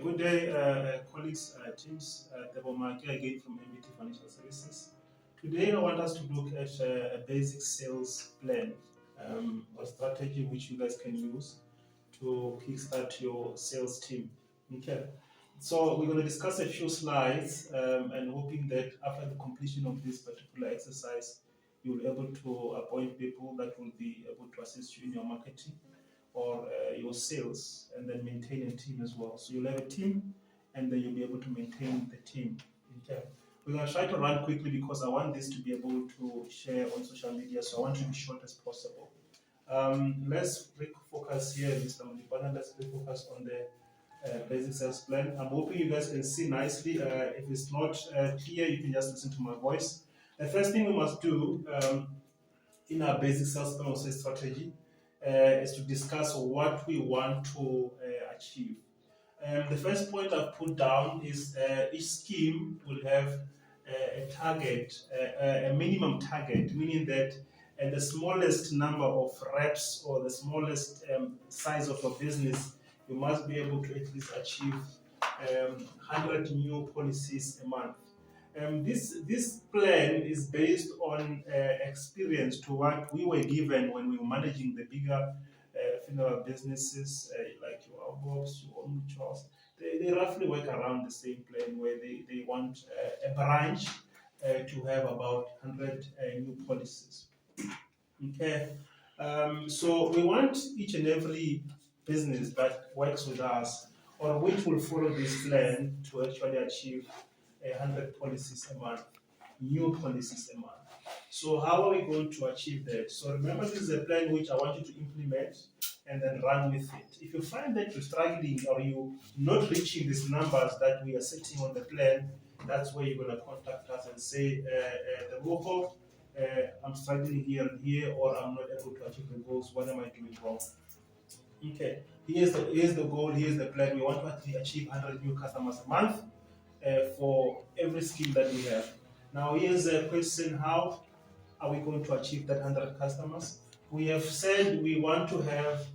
Good day, colleagues, teams. Debo Maki again from MBT Financial Services. Today, I want us to look at a basic sales plan or strategy which you guys can use to kickstart your sales team. Okay. So we're going to discuss a few slides and hoping that after the completion of this particular exercise, you'll be able to appoint people that will be able to assist you in your marketing or your sales, and then maintain a team as well. So you'll have a team, and then you'll be able to maintain the team. Okay. We're going to try to run quickly because I want this to be able to share on social media, so I want to be short as possible. Let's refocus here, Mr. Mulipana. Let's refocus on the basic sales plan. I'm hoping you guys can see nicely. If it's not clear, you can just listen to my voice. The first thing we must do in our basic sales plan or sales strategy is to discuss what we want to achieve. The first point I've put down is each scheme will have a target, a minimum target, meaning that the smallest number of reps or the smallest size of your business, you must be able to at least achieve 100 new policies a month. This plan is based on experience to what we were given when we were managing the bigger funeral businesses like your Outbox, your Mutuals. They roughly work around the same plan where they want a branch to have about 100 new policies. Okay, so we want each and every business that works with us or which will follow this plan to actually achieve 100 policies a month, new policies a month. So how are we going to achieve that? So remember, this is a plan which I want you to implement and then run with it. If you find that you're struggling or you're not reaching these numbers that we are setting on the plan, that's where you're going to contact us and say, the local, I'm struggling here and here, or I'm not able to achieve the goals. What am I doing wrong? Okay, here's the goal, here's the plan. We want to actually achieve 100 new customers a month for every scheme that we have. Now, here's a question: how are we going to achieve that 100 customers? We have said we want to have,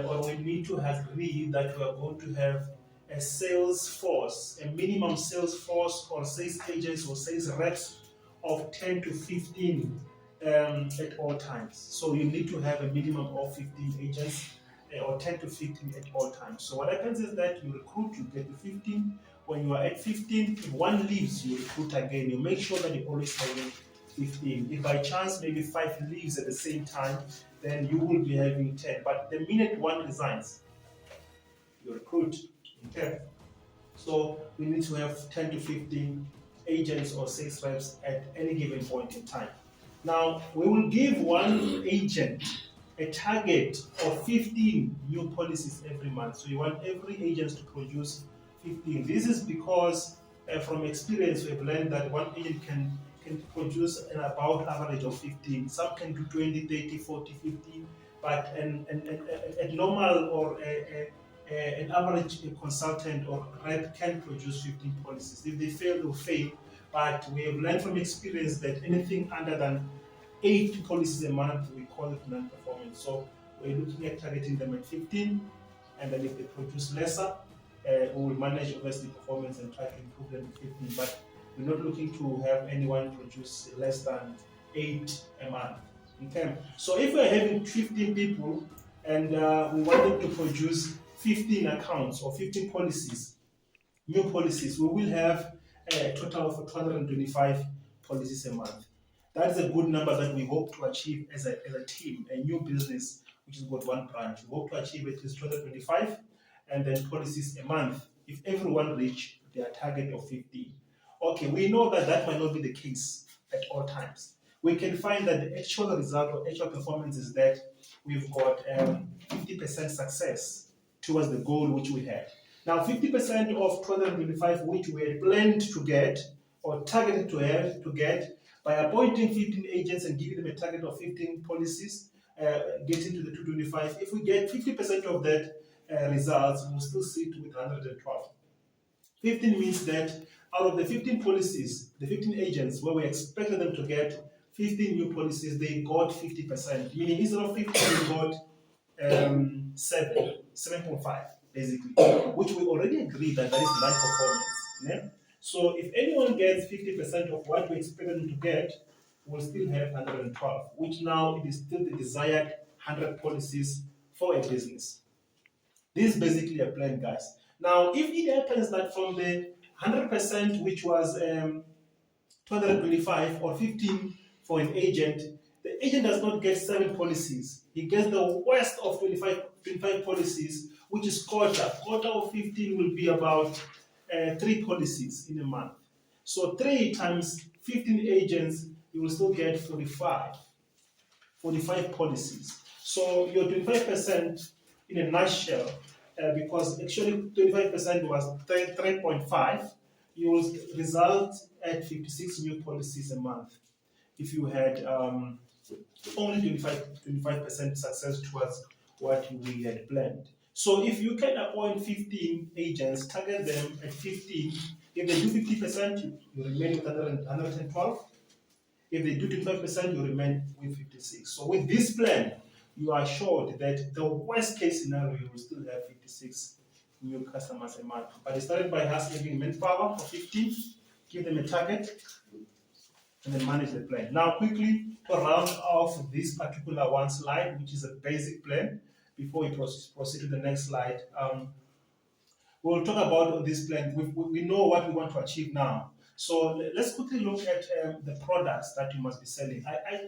or we need to agree that we are going to have a sales force, a minimum sales force or sales agents or sales reps of 10 to 15 at all times. So you need to have a minimum of 15 agents or 10 to 15 at all times. So what happens is that you recruit, you get to 15. When you are at 15, if one leaves, you recruit again. You make sure that you always have 15. If by chance maybe 5 leaves at the same time, then you will be having 10. But the minute one resigns, you recruit. Okay. So we need to have 10 to 15 agents or sales reps at any given point in time. Now, we will give one agent a target of 15 new policies every month. So you want every agent to produce 15. This is because from experience we've learned that one agent can produce an about average of 15. Some can do 20, 30, 40, 50, but a normal or an average consultant or rep can produce 15 policies. If they fail, they'll fail. But we have learned from experience that anything under than 8 policies a month, we call it non-performing. So we're looking at targeting them at 15, and then if they produce lesser, we will manage obviously performance and try to improve them to 15. But we're not looking to have anyone produce less than 8 a month. Okay. So if we're having 15 people and we want them to produce 15 accounts or 15 policies, new policies, we will have a total of 225 policies a month. That is a good number that we hope to achieve as a team, a new business which has got one branch. We hope to achieve at least 225 and then policies a month if everyone reach their target of 15. Okay, we know that that might not be the case at all times. We can find that the actual result or actual performance is that we've got 50% success towards the goal which we had. Now, 50% of 225 which we had planned to get or targeted to get by appointing 15 agents and giving them a target of 15 policies, getting to the 225. If we get 50% of that results, we'll still sit with 112. 15 means that out of the 15 policies, the 15 agents, where we expected them to get 15 new policies, they got 50%. Meaning instead of 50, they got 7.5. basically, which we already agreed that is live performance. Yeah? So if anyone gets 50% of what we expect them to get, we'll still have 112, which now it is still the desired 100 policies for a business. This is basically a plan, guys. Now, if it happens that from the 100%, which was 225 or 15 for an agent, the agent does not get 7 policies. He gets the worst of 25 policies, which is quarter. Quarter of 15 will be about 3 policies in a month. So 3 times 15 agents, you will still get 45 policies. So your 25% in a nutshell, because actually 25% was 3.5, you will result at 56 new policies a month if you had only 25% success towards what we had planned. So if you can appoint 15 agents, target them at 15, if they do 50%, you remain with 112. If they do 25%, you remain with 56. So with this plan, you are assured that the worst case scenario, you will still have 56 new customers a month. But it started by us having manpower for 15, give them a target, and then manage the plan. Now, quickly to round off this particular one slide, which is a basic plan, before we proceed to the next slide, we'll talk about this plan. We know what we want to achieve now. So let's quickly look at the products that you must be selling. I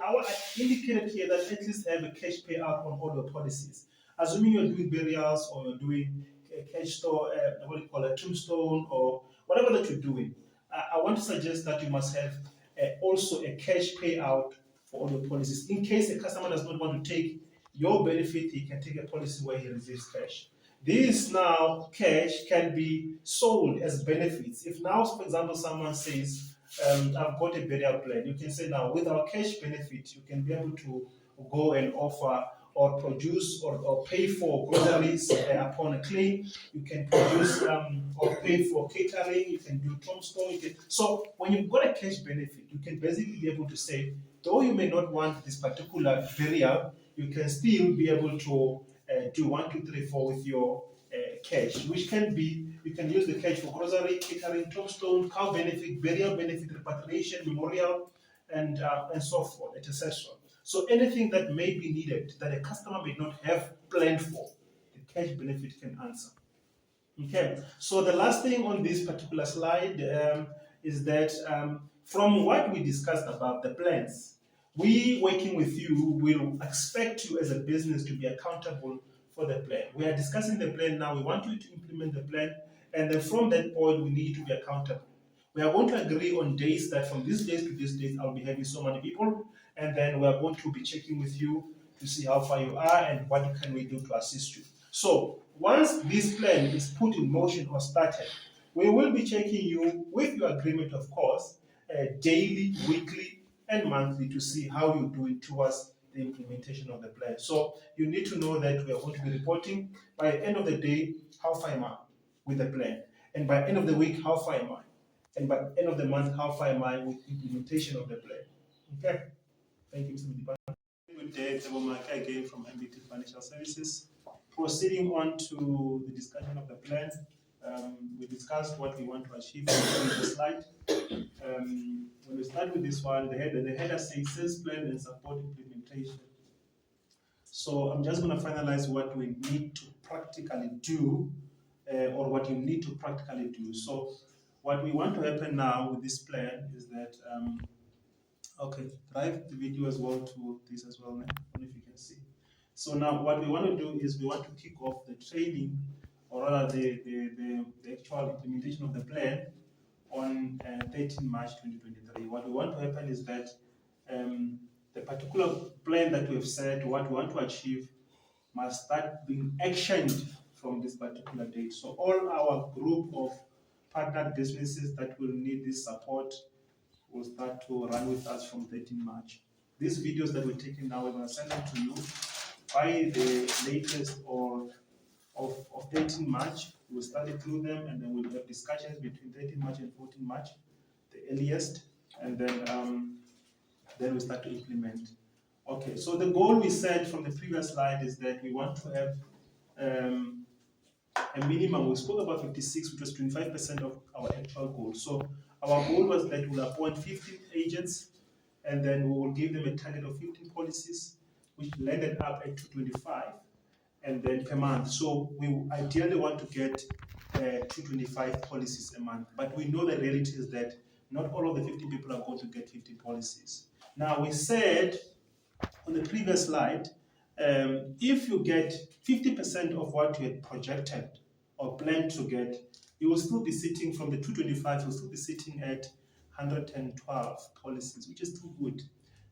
indicated here that at least have a cash payout on all your policies. Assuming you're doing burials or you're doing a cash store, what do you call a tombstone or whatever that you're doing, I want to suggest that you must have also a cash payout for all your policies. In case a customer does not want to take your benefit, he can take a policy where he receives cash. This now cash can be sold as benefits. If now, for example, someone says, I've got a burial plan, you can say now with our cash benefit, you can be able to go and offer or produce or pay for groceries upon a claim. You can produce or pay for catering, you can do tombstone. So when you've got a cash benefit, you can basically be able to say, though you may not want this particular burial, you can still be able to do 1, 2, 3, 4 with your cash, which can be, you can use the cash for grocery, catering, tombstone, cow benefit, burial benefit, repatriation, memorial, and so forth, etc. So anything that may be needed that a customer may not have planned for, the cash benefit can answer. Okay, so the last thing on this particular slide is that from what we discussed about the plans, we working with you will expect you as a business to be accountable for the plan. We are discussing the plan now. We want you to implement the plan, and then from that point, we need you to be accountable. We are going to agree on days that from this days to this date, I'll be having so many people, and then we are going to be checking with you to see how far you are and what can we do to assist you. So once this plan is put in motion or started, we will be checking you with your agreement, of course, daily, weekly, and monthly to see how you're doing towards the implementation of the plan. So you need to know that we are going to be reporting by the end of the day, how far am I with the plan? And by the end of the week, how far am I? And by the end of the month, how far am I with implementation of the plan? Okay. Thank you, Mr. Mdipan. Good day, Tebo Maka again from MBT Financial Services. Proceeding on to the discussion of the plan, we discussed what we want to achieve in the slide. When we start with this one, the header says sales plan and support implementation. So I'm just going to finalize what we need to practically do, or what you need to practically do. So what we want to happen now with this plan is that, okay, drive the video as well to this as well, I don't know if you can see. So now what we want to do is we want to kick off the training, or rather the actual implementation of the plan on 13 March 2023. What we want to happen is that the particular plan that we have set, what we want to achieve, must start being actioned from this particular date. So all our group of partner businesses that will need this support will start to run with us from 13 March. These videos that we're taking now, we're going to send them to you by the latest of 13 March. We'll study through them, and then we'll have discussions between 13 March and 14 March, the earliest, and then we start to implement. Okay, so the goal we set from the previous slide is that we want to have a minimum. We spoke about 56, which was 25% of our actual goal. So our goal was that we'll appoint 15 agents, and then we will give them a target of 15 policies, which landed up at 225, and then per month. So we ideally want to get 225 policies a month. But we know the reality is that not all of the 50 people are going to get 50 policies. Now, we said on the previous slide, if you get 50% of what you had projected or planned to get, you will still be sitting from the 225, you'll still be sitting at 112 policies, which is too good.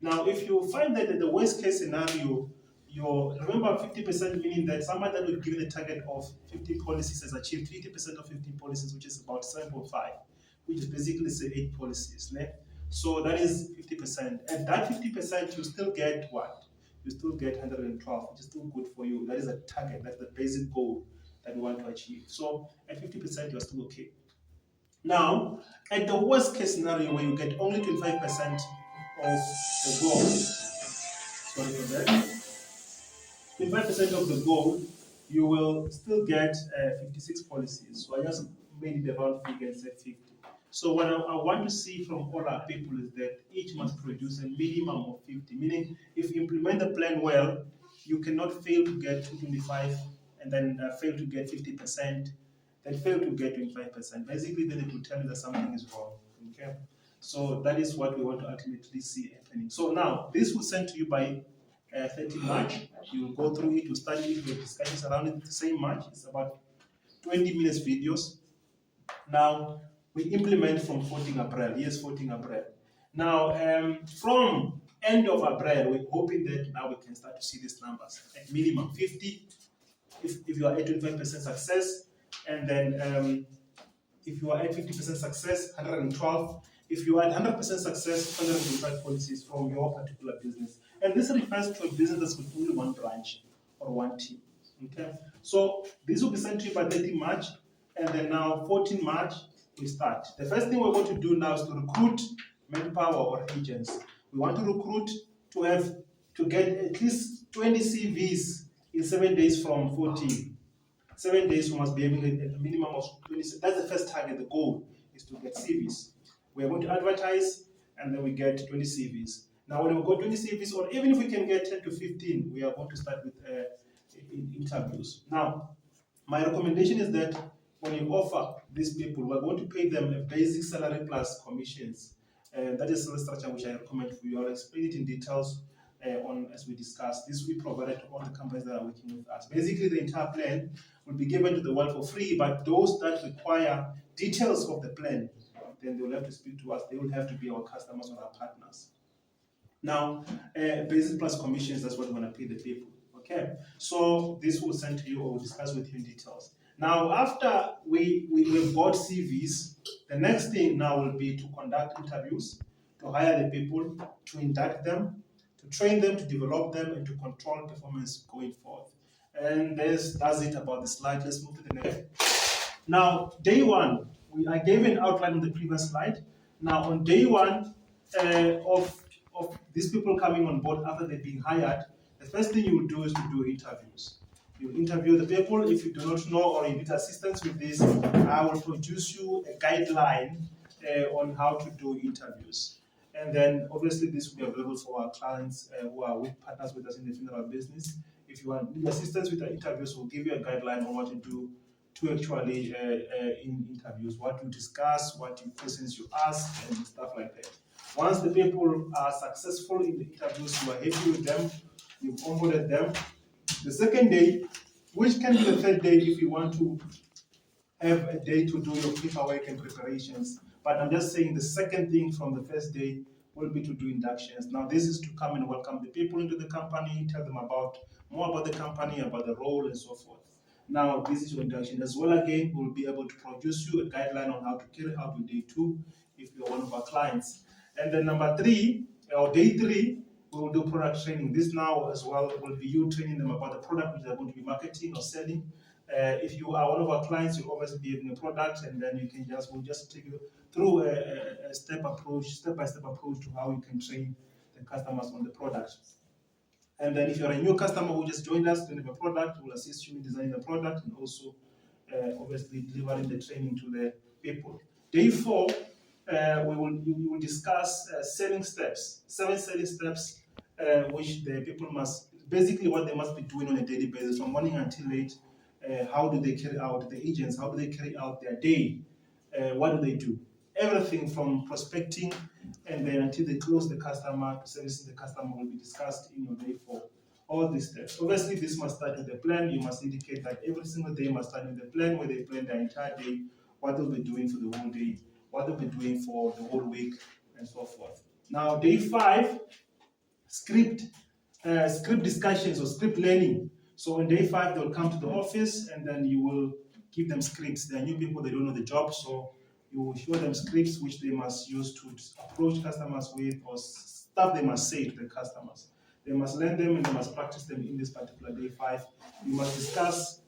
Now, if you find that in the worst case scenario, remember 50% meaning that somebody that will give a target of 50 policies has achieved 50% of 50 policies, which is about 7.5, which is basically say 8 policies. Né? So that is 50%. And that 50%, you still get what? You still get 112, which is still good for you. That is a target, that's the basic goal that you want to achieve. So at 50%, you're still okay. Now, at the worst case scenario where you get only 25% of the goal, sorry for that, 25% of the goal, you will still get 56 policies. So I just made it a round figure and said 50. So what I want to see from all our people is that each must produce a minimum of 50, meaning if you implement the plan well, you cannot fail to get 225 and then fail to get 50%, then fail to get 25%. Basically, then it will tell you that something is wrong. Okay? So that is what we want to ultimately see happening. So now, this will send to you by 30 March. You will go through it, you study it, you discussions around it the same March. It's about 20 minutes videos. Now, we implement from 14 April. Yes, 14 April. Now, from end of April, we're hoping that now we can start to see these numbers. At minimum 50, if you are at 25% success, and then if you are at 50% success, 112. If you are at 100% success, 125 policies from your particular business. And this refers to a business that's with only one branch or one team. Okay? So this will be sent to you by 30 March, and then now 14 March, we start. The first thing we're going to do now is to recruit manpower or agents. We want to recruit to get at least 20 CVs in 7 days from 14. 7 days, we must be having a minimum of 20. That's the first target. The goal is to get CVs. We are going to advertise, and then we get 20 CVs. Now, when we got 20 CVs, or even if we can get 10 to 15, we are going to start with interviews. Now, my recommendation is that when you offer these people, we're going to pay them a basic salary plus commissions. That is the structure which I recommend for you. I'll explain it in details as we discuss. This will be provided to all the companies that are working with us. Basically, the entire plan will be given to the world for free, but those that require details of the plan, then they will have to speak to us. They will have to be our customers or our partners. Now, basic plus commissions, that's what we want to pay the people. Okay, so this will send to you or we'll discuss with you in details. Now, after we've got CVs, the next thing now will be to conduct interviews, to hire the people, to induct them, to train them, to develop them, and to control performance going forth. And that's it about the slide. Let's move to the next. Now, day one, I gave an outline on the previous slide. Now, on day one of these people coming on board after they've been hired, the first thing you will do is to do interviews. You interview the people. If you do not know or you need assistance with this, I will produce you a guideline on how to do interviews. And then obviously this will be available for our clients who are with partners with us in the funeral business. If you want assistance with the interviews, we'll give you a guideline on what to do to actually in interviews, what to discuss, what questions you ask, and stuff like that. Once the people are successful in the interviews, you are happy with them, you've onboarded them. The second day, which can be the third day if you want to have a day to do your paperwork and preparations. But I'm just saying the second thing from the first day will be to do inductions. Now, this is to come and welcome the people into the company, tell them more about the company, about the role, and so forth. Now, this is your induction. As well, again, we'll be able to produce you a guideline on how to carry out your day 2 if you're one of our clients. And then number 3, or day 3, we will do product training. This now as well will be you training them about the product which they're going to be marketing or selling. If you are one of our clients, you'll obviously be having a product, and then we'll just take you through a step-by-step approach to how you can train the customers on the product. And then if you're a new customer who just joined us, then have a product, we'll assist you in designing the product and also obviously delivering the training to the people. Day 4, we will discuss selling steps, 7 selling steps, which the people must, basically what they must be doing on a daily basis from morning until late. How do they carry out, the agents, how do they carry out their day? What do they do? Everything from prospecting and then until they close the customer to servicing the customer will be discussed in your day 4. All these steps. Obviously, this must start with the plan. You must indicate that every single day must start with the plan, where they plan their entire day, what they'll be doing for the whole day, what they'll be doing for the whole week, and so forth. Now, day 5, script discussions or script learning. So on day 5, they'll come to the office and then you will give them scripts. They are new people, they don't know the job, so you will show them scripts which they must use to approach customers with, or stuff they must say to the customers. They must learn them and they must practice them in this particular day 5. You must discuss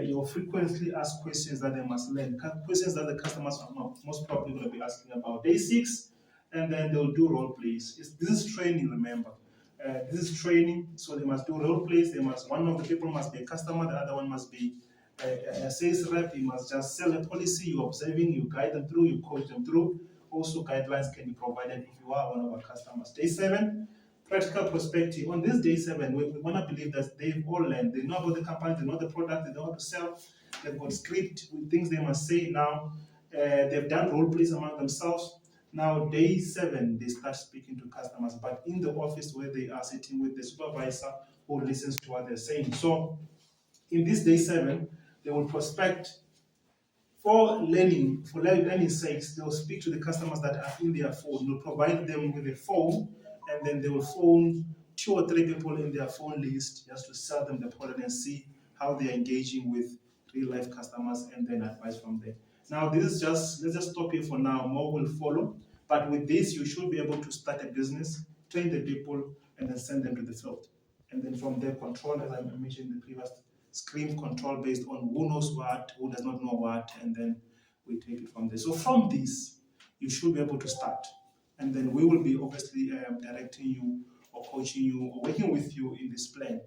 your frequently asked questions that they must learn, questions that the customers are most probably going to be asking about. Day 6, and then they'll do role plays. This is training, remember. This is training, so they must do role plays. One of the people must be a customer, the other one must be a sales rep. You must just sell a policy. You're observing, you guide them through, you coach them through. Also, guidelines can be provided if you are one of our customers. Day 7, practical perspective. On this day 7, we want to believe that they've all learned. They know about the company, they know the product, they know how to sell. They've got script with things they must say now. They've done role plays among themselves. Now, day 7, they start speaking to customers, but in the office where they are sitting with the supervisor who listens to what they're saying. So, in this day 7, they will prospect for learning sakes. They'll speak to the customers that are in their phone. You'll provide them with a phone, and then they will phone 2 or 3 people in their phone list just to sell them the product and see how they're engaging with real life customers, and then advice from there. Now, let's just stop here for now. More will follow. But with this, you should be able to start a business, train the people, and then send them to the field. And then from there, control, as I mentioned in the previous screen, control based on who knows what, who does not know what, and then we take it from there. So from this, you should be able to start. And then we will be obviously directing you or coaching you or working with you in this plan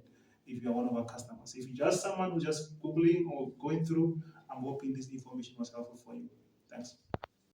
if you are one of our customers. If you're just someone who's just Googling or going through, I'm hoping this information was helpful for you. Thanks.